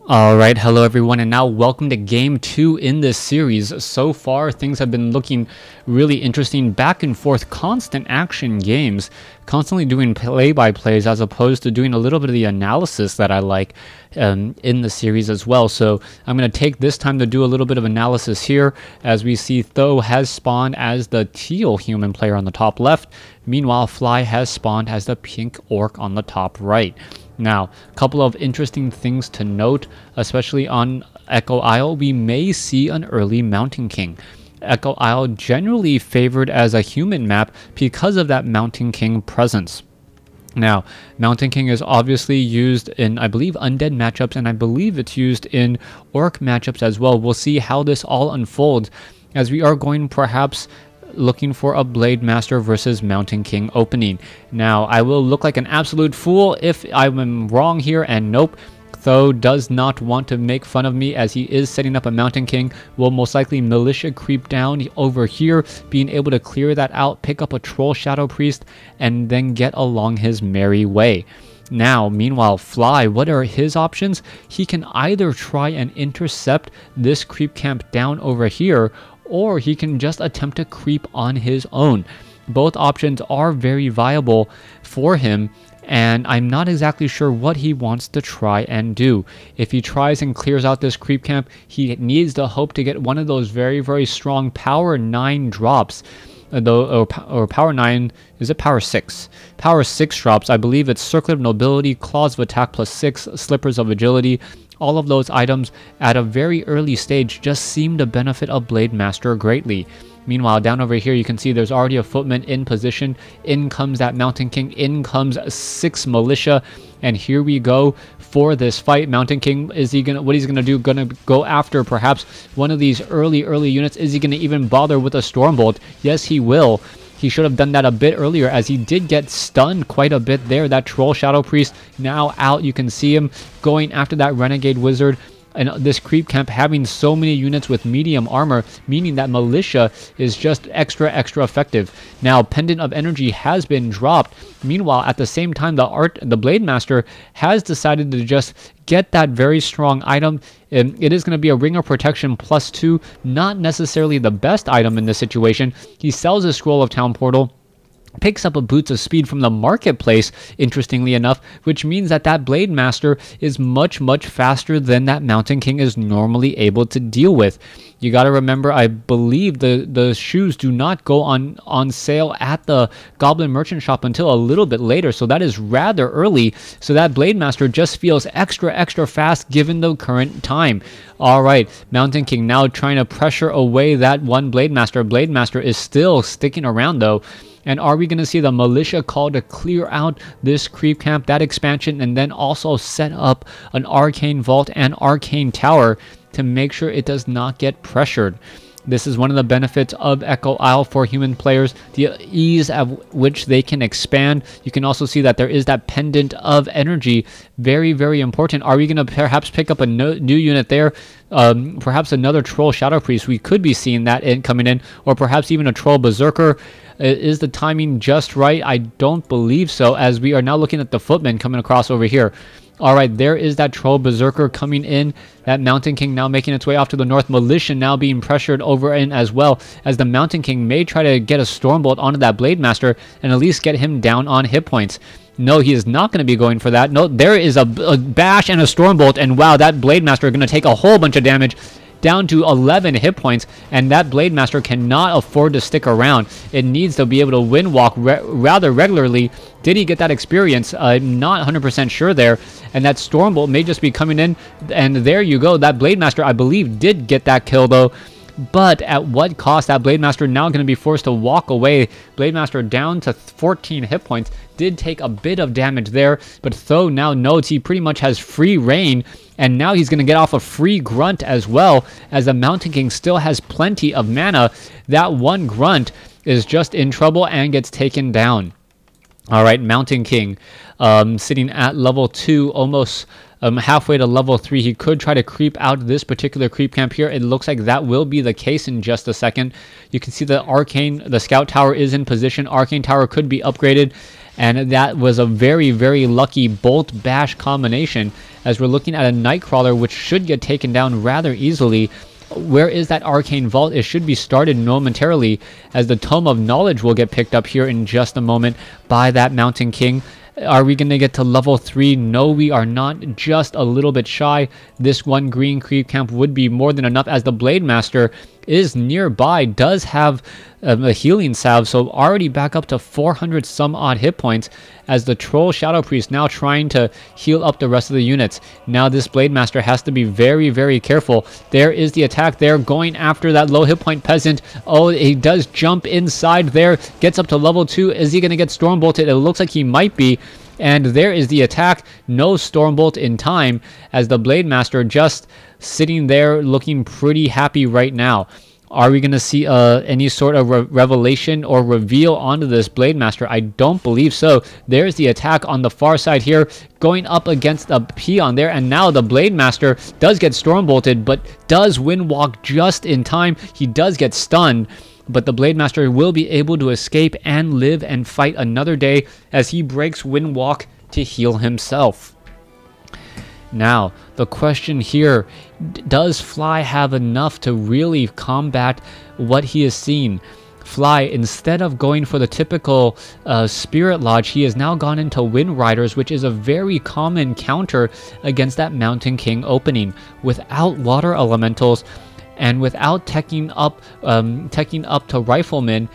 Alright, hello everyone, and now welcome to game 2 in this series. So far, things have been looking really interesting, back and forth, constant action games, constantly doing play-by-plays as opposed to doing a little bit of the analysis that I like in the series as well. So I'm going to take this time to do a little bit of analysis here, as we see Th000 has spawned as the teal human player on the top left, meanwhile Fly has spawned as the pink orc on the top right. Now, a couple of interesting things to note, especially on Echo Isle, we may see an early Mountain King. Echo Isle generally favored as a human map because of that Mountain King presence. Now, Mountain King is obviously used in, I believe, undead matchups, and I believe it's used in orc matchups as well. We'll see how this all unfolds, as we are going perhaps looking for a Blade Master versus Mountain King opening. Now, I will look like an absolute fool if I'm wrong here, and nope, Th000 does not want to make fun of me, as he is setting up a Mountain King. Will most likely militia creep down over here, being able to clear that out, pick up a Troll Shadow Priest, and then get along his merry way. Now, meanwhile, Fly, what are his options? He can either try and intercept this creep camp down over here, or he can just attempt to creep on his own. Both options are very viable for him, and I'm not exactly sure what he wants to try and do. If he tries and clears out this creep camp, he needs to hope to get one of those very, very strong power 9 drops. Or power 9, is it power 6? Power 6 drops, I believe it's Circlet of Nobility, Claws of Attack plus 6, Slippers of Agility. All of those items at a very early stage just seem to benefit a Blade Master greatly. Meanwhile, down over here, you can see there's already a footman in position. In comes that Mountain King. In comes 6 militia. And here we go for this fight. Mountain King, what he's gonna do? Gonna go after perhaps one of these early units. Is he gonna even bother with a Stormbolt? Yes, he will. He should have done that a bit earlier, as he did get stunned quite a bit there. That Troll Shadow Priest now out. You can see him going after that Renegade Wizard. And this creep camp having so many units with medium armor, meaning that militia is just extra effective. Now, Pendant of Energy has been dropped. Meanwhile, at the same time, the Blade Master has decided to just get that very strong item. It is going to be a Ring of Protection plus 2, not necessarily the best item in this situation. He sells a Scroll of Town Portal, picks up a Boots of Speed from the marketplace, interestingly enough, which means that that Blade Master is much faster than that Mountain King is normally able to deal with. You got to remember, I believe the shoes do not go on sale at the Goblin Merchant Shop until a little bit later, so that is rather early. So that Blade Master just feels extra fast given the current time. Alright, Mountain King now trying to pressure away that one Blade Master. Blade Master is still sticking around though. And are we going to see the militia call to clear out this creep camp, that expansion, and then also set up an Arcane Vault and Arcane Tower to make sure it does not get pressured? This is one of the benefits of Echo Isle for human players, the ease at which they can expand. You can also see that there is that Pendant of Energy, very important. Are we going to perhaps pick up a new unit there? Perhaps another Troll Shadow Priest. We could be seeing that coming in, or perhaps even a Troll Berserker. Is the timing just right? I don't believe so, as we are now looking at the footman coming across over here. Alright, there is that Troll Berserker coming in. That Mountain King now making its way off to the north. Militia now being pressured over in as well, as the Mountain King may try to get a Stormbolt onto that Blade Master and at least get him down on hit points. No, he is not going to be going for that. No, there is a bash and a Stormbolt, and wow, that Blade Master is going to take a whole bunch of damage, down to 11 hit points, and that Blade Master cannot afford to stick around. It needs to be able to win walk rather regularly. Did he get that experience? I'm not 100% sure there, and that Stormbolt may just be coming in, and there you go. That Blade Master, I believe, did get that kill though. But at what cost? That Blade Master now going to be forced to walk away. Blade Master down to 14 hit points. Did take a bit of damage there, but Th000 now knows he pretty much has free reign, and now he's going to get off a free grunt as well, as the Mountain King still has plenty of mana. That one grunt is just in trouble and gets taken down. Alright, Mountain King sitting at level 2, almost halfway to level 3. He could try to creep out this particular creep camp here. It looks like that will be the case in just a second. You can see the Scout Tower is in position. Arcane Tower could be upgraded. And that was a very, very lucky bolt bash combination, as we're looking at a Nightcrawler which should get taken down rather easily. Where is that Arcane Vault? It should be started momentarily, as the Tome of Knowledge will get picked up here in just a moment by that Mountain King. Are we going to get to level 3? No, we are not. Just a little bit shy. This one green creep camp would be more than enough, as the Blade Master is nearby, does have a healing salve, so already back up to 400 some odd hit points, as the Troll Shadow Priest now trying to heal up the rest of the units. Now this Blade Master has to be very, very careful. There is the attack there, going after that low hit point peasant. Oh, he does jump inside there, gets up to level 2. Is he going to get Storm Bolted? It looks like he might be. And there is the attack. No Stormbolt in time, as the Blade Master just sitting there looking pretty happy right now. Are we going to see any sort of revelation or reveal onto this Blade Master? I don't believe so. There's the attack on the far side here, going up against a peon there, and now the Blade Master does get Stormbolted, but does Windwalk just in time. He does get stunned, but the Blade Master will be able to escape and live and fight another day, as he breaks Windwalk to heal himself. Now, the question here, does Fly have enough to really combat what he has seen? Fly, instead of going for the typical Spirit Lodge, he has now gone into Wind Riders, which is a very common counter against that Mountain King opening. Without Water Elementals, and without teching up to Riflemen,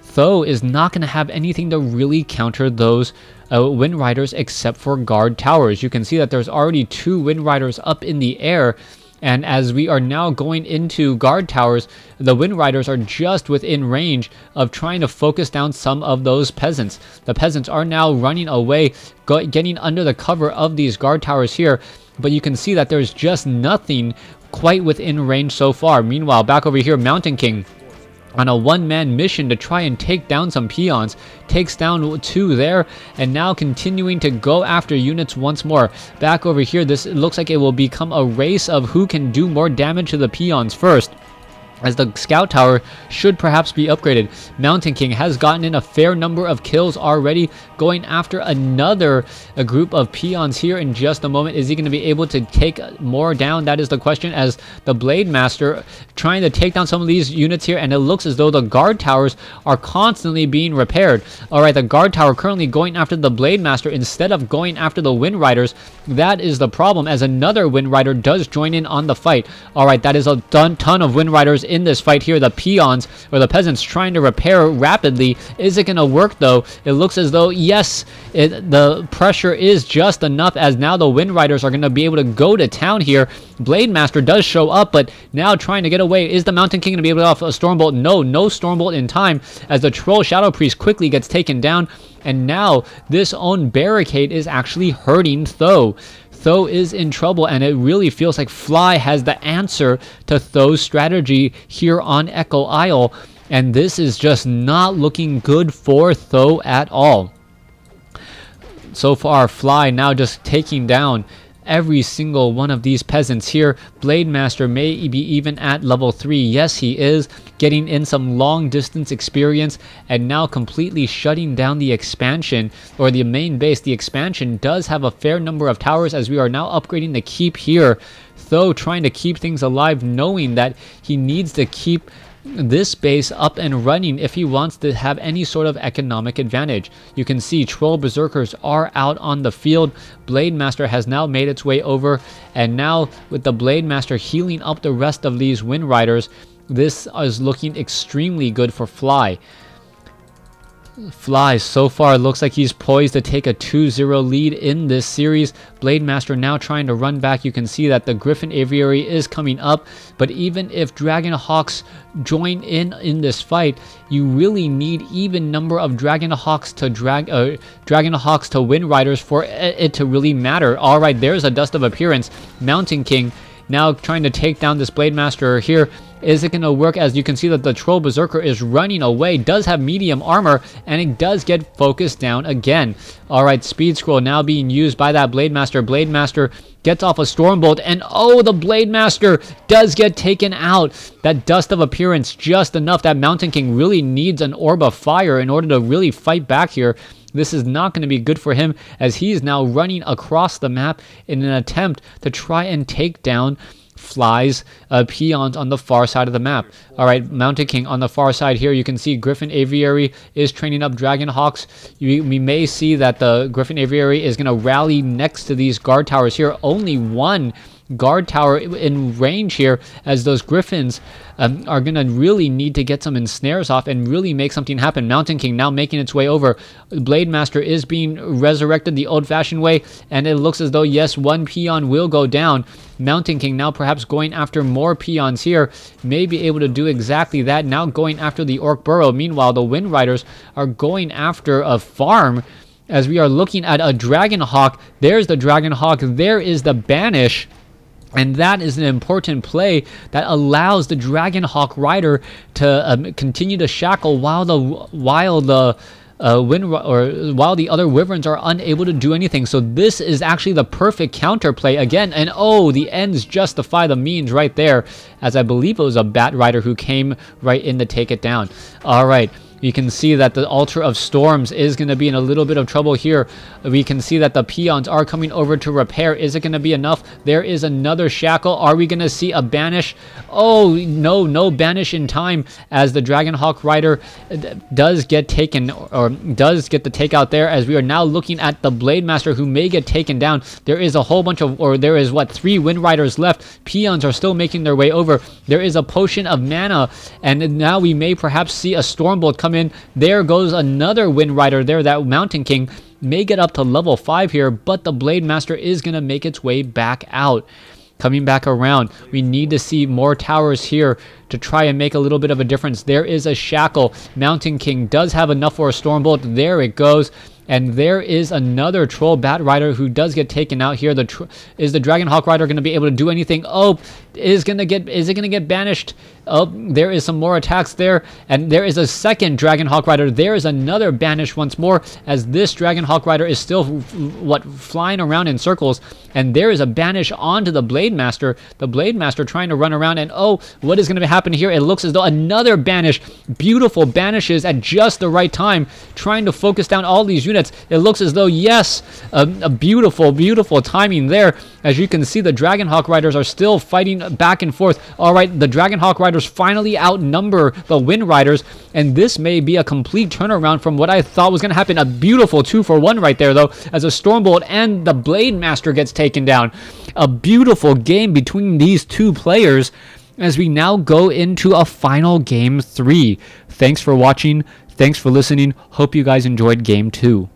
Th000 is not going to have anything to really counter those Wind Riders except for Guard Towers. You can see that there's already 2 Wind Riders up in the air, and as we are now going into Guard Towers, the Wind Riders are just within range of trying to focus down some of those peasants. The peasants are now running away, getting under the cover of these Guard Towers here, but you can see that there's just nothing quite within range so far. Meanwhile, back over here, Mountain King on a one-man mission to try and take down some peons, takes down 2 there, and now continuing to go after units once more. Back over here, this looks like it will become a race of who can do more damage to the peons first, as the Scout Tower should perhaps be upgraded. Mountain King has gotten in a fair number of kills already, going after another group of peons here in just a moment. Is he going to be able to take more down? That is the question, as the Blade Master trying to take down some of these units here, and it looks as though the Guard Towers are constantly being repaired. Alright, the Guard Tower currently going after the Blade Master instead of going after the Wind Riders. That is the problem, as another Wind Rider does join in on the fight. Alright, that is a ton of Wind Riders in this fight here. The peons, or the peasants, trying to repair rapidly. Is it going to work though? It looks as though, yes, the pressure is just enough, as now the Wind Riders are going to be able to go to town here. Blade Master does show up, but now trying to get away. Is the Mountain King going to be able to get off a Stormbolt? No Stormbolt in time, as the Troll Shadow Priest quickly gets taken down, and now this own barricade is actually hurting Th000. Th000 is in trouble, and it really feels like Fly has the answer to Th000's strategy here on Echo Isle, and this is just not looking good for Th000 at all. So far, Fly now just taking down every single one of these peasants here. Blade Master may be even at level 3. Yes, he is getting in some long distance experience, and now completely shutting down the expansion, or the main base. The expansion does have a fair number of towers, as we are now upgrading the keep here. Th000 trying to keep things alive, knowing that he needs to keep this base up and running if he wants to have any sort of economic advantage. You can see Troll Berserkers are out on the field. Blade Master has now made its way over, and now with the Blade Master healing up the rest of these Wind Riders, this is looking extremely good for Fly. Fly so far looks like he's poised to take a 2-0 lead in this series. Blade Master now trying to run back. You can see that the Griffin Aviary is coming up, but even if Dragon Hawks join in this fight, you really need even number of Dragon Hawks to Wind Riders for it to really matter. Alright, there's a Dust of Appearance. Mountain King now trying to take down this Blade Master here. Is it going to work? As you can see that the Troll Berserker is running away, does have medium armor, and it does get focused down again. Alright, Speed Scroll now being used by that Blade Master. Blade Master gets off a Stormbolt, and oh, the Blade Master does get taken out. That Dust of Appearance just enough. That Mountain King really needs an Orb of Fire in order to really fight back here. This is not going to be good for him, as he is now running across the map in an attempt to try and take down flies, peons on the far side of the map. All right, Mountain King on the far side here. You can see Griffin Aviary is training up Dragon Hawks. We may see that the Griffin Aviary is going to rally next to these guard towers here. Only one guard tower in range here, as those Griffins are going to really need to get some ensnares off and really make something happen. Mountain King now making its way over. Blade Master is being resurrected the old-fashioned way, and it looks as though, yes, one peon will go down. Mountain King now perhaps going after more peons here, may be able to do exactly that, now going after the Orc Burrow. Meanwhile, the Wind Riders are going after a farm, as we are looking at a Dragon Hawk. There's the Dragon Hawk, there is the Banish. And that is an important play that allows the Dragon Hawk Rider to continue to shackle while the other Wyverns are unable to do anything. So this is actually the perfect counterplay again. And oh, the ends justify the means right there, as I believe it was a Bat Rider who came right in to take it down. All right. You can see that the Altar of Storms is going to be in a little bit of trouble here. We can see that the peons are coming over to repair. Is it going to be enough? There is another shackle. Are we going to see a banish? Oh, no banish in time, as the Dragon Hawk Rider does get taken, or does get the takeout there, as we are now looking at the Blade Master, who may get taken down. There is a whole bunch of, or there is, what, 3 Wind Riders left. Peons are still making their way over. There is a potion of mana, and now we may perhaps see a Stormbolt come in. There goes another Wind Rider there. That Mountain King may get up to level 5 here, but the Blade Master is going to make its way back out. Coming back around, we need to see more towers here to try and make a little bit of a difference. There is a shackle. Mountain King does have enough for a Stormbolt. There it goes. And there is another Troll Bat Rider who does get taken out here. Is the Dragon Hawk Rider going to be able to do anything? Oh, is it going to get banished? Oh, there is some more attacks there. And there is a second Dragon Hawk Rider. There is another banish once more, as this Dragon Hawk Rider is still, flying around in circles. And there is a banish onto the Blade Master. The Blade Master trying to run around. And oh, what is going to happen here? It looks as though another banish. Beautiful banishes at just the right time, trying to focus down all these units. It looks as though, yes, a beautiful timing there. As you can see, the Dragon Hawk Riders are still fighting back and forth. All right, the Dragon Hawk Riders finally outnumber the Wind Riders, and this may be a complete turnaround from what I thought was going to happen. A beautiful 2-for-1 right there, though, as a Stormbolt and the Blade Master gets taken down. A beautiful game between these two players, as we now go into a final game 3. Thanks for watching. Thanks for listening. Hope you guys enjoyed game 2.